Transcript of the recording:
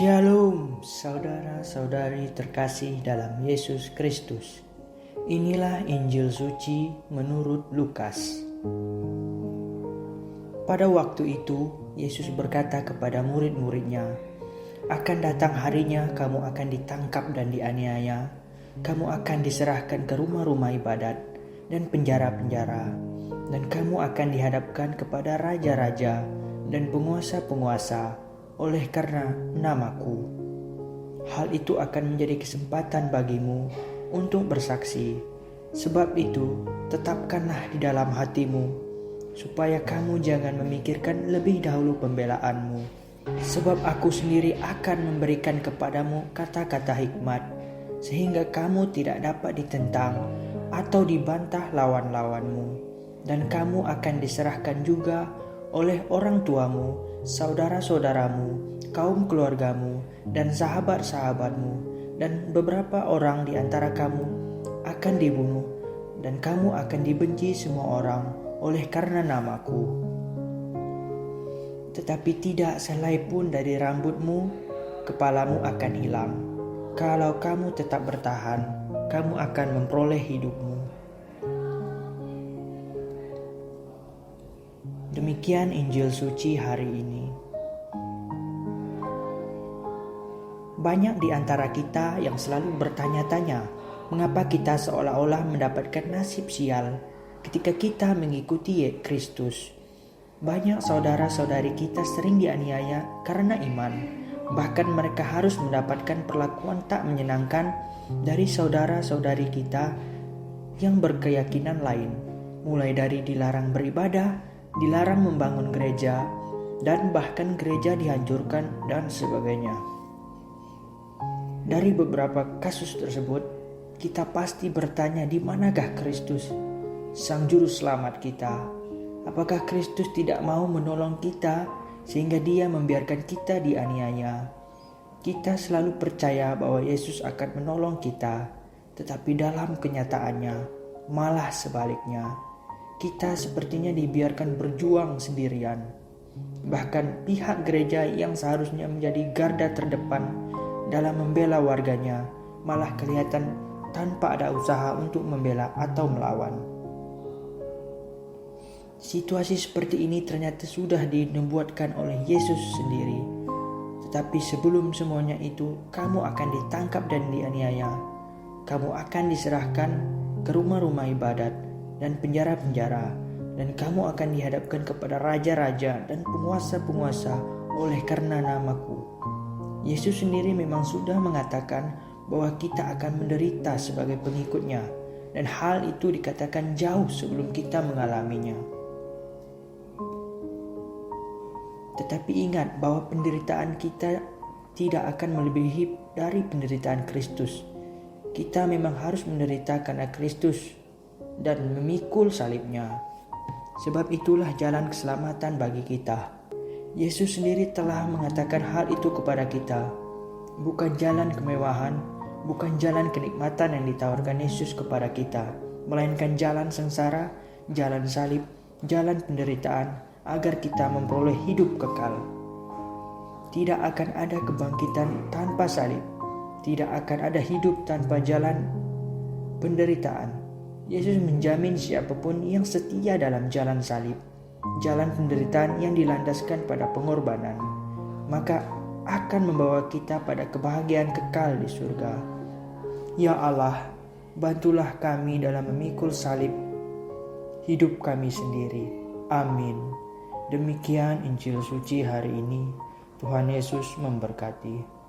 Shalom, saudara-saudari terkasih dalam Yesus Kristus. Inilah Injil suci menurut Lukas. Pada waktu itu, Yesus berkata kepada murid-muridnya, "Akan datang harinya kamu akan ditangkap dan dianiaya. Kamu akan diserahkan ke rumah-rumah ibadat dan penjara-penjara. Dan kamu akan dihadapkan kepada raja-raja dan penguasa-penguasa oleh karena namaku. Hal itu akan menjadi kesempatan bagimu untuk bersaksi. Sebab itu, tetapkanlah di dalam hatimu, supaya kamu jangan memikirkan lebih dahulu pembelaanmu. Sebab aku sendiri akan memberikan kepadamu kata-kata hikmat, sehingga kamu tidak dapat ditentang atau dibantah lawan-lawanmu. Dan kamu akan diserahkan juga oleh orang tuamu, saudara-saudaramu, kaum keluargamu, dan sahabat-sahabatmu, dan beberapa orang di antara kamu akan dibunuh, dan kamu akan dibenci semua orang oleh karena namaku. Tetapi tidak sehelai pun dari rambutmu, kepalamu akan hilang. Kalau kamu tetap bertahan, kamu akan memperoleh hidupmu." Demikian Injil suci hari ini. Banyak di antara kita yang selalu bertanya-tanya, mengapa kita seolah-olah mendapatkan nasib sial ketika kita mengikuti Kristus. Banyak saudara-saudari kita sering dianiaya karena iman. Bahkan mereka harus mendapatkan perlakuan tak menyenangkan dari saudara-saudari kita yang berkeyakinan lain, mulai dari dilarang beribadah, dilarang membangun gereja, dan bahkan gereja dihancurkan dan sebagainya. Dari beberapa kasus tersebut, kita pasti bertanya, di manakah Kristus, Sang Juru Selamat kita? Apakah Kristus tidak mau menolong kita sehingga Dia membiarkan kita dianiaya? Kita selalu percaya bahwa Yesus akan menolong kita, tetapi dalam kenyataannya malah sebaliknya. Kita sepertinya dibiarkan berjuang sendirian. Bahkan pihak gereja yang seharusnya menjadi garda terdepan dalam membela warganya malah kelihatan tanpa ada usaha untuk membela atau melawan. Situasi seperti ini ternyata sudah dinubuatkan oleh Yesus sendiri. Tetapi sebelum semuanya itu, kamu akan ditangkap dan dianiaya. Kamu akan diserahkan ke rumah-rumah ibadat dan penjara-penjara, dan kamu akan dihadapkan kepada raja-raja dan penguasa-penguasa oleh karena namaku. Yesus sendiri memang sudah mengatakan bahwa kita akan menderita sebagai pengikutnya, dan hal itu dikatakan jauh sebelum kita mengalaminya. Tetapi ingat bahwa penderitaan kita tidak akan melebihi dari penderitaan Kristus. Kita memang harus menderita karena Kristus dan memikul salibnya. Sebab itulah jalan keselamatan bagi kita. Yesus sendiri telah mengatakan hal itu kepada kita. Bukan jalan kemewahan, bukan jalan kenikmatan yang ditawarkan Yesus kepada kita, melainkan jalan sengsara, jalan salib, jalan penderitaan, agar kita memperoleh hidup kekal. Tidak akan ada kebangkitan tanpa salib. Tidak akan ada hidup tanpa jalan penderitaan. Yesus menjamin siapapun yang setia dalam jalan salib, jalan penderitaan yang dilandaskan pada pengorbanan, maka akan membawa kita pada kebahagiaan kekal di surga. Ya Allah, bantulah kami dalam memikul salib hidup kami sendiri. Amin. Demikian Injil suci hari ini. Tuhan Yesus memberkati.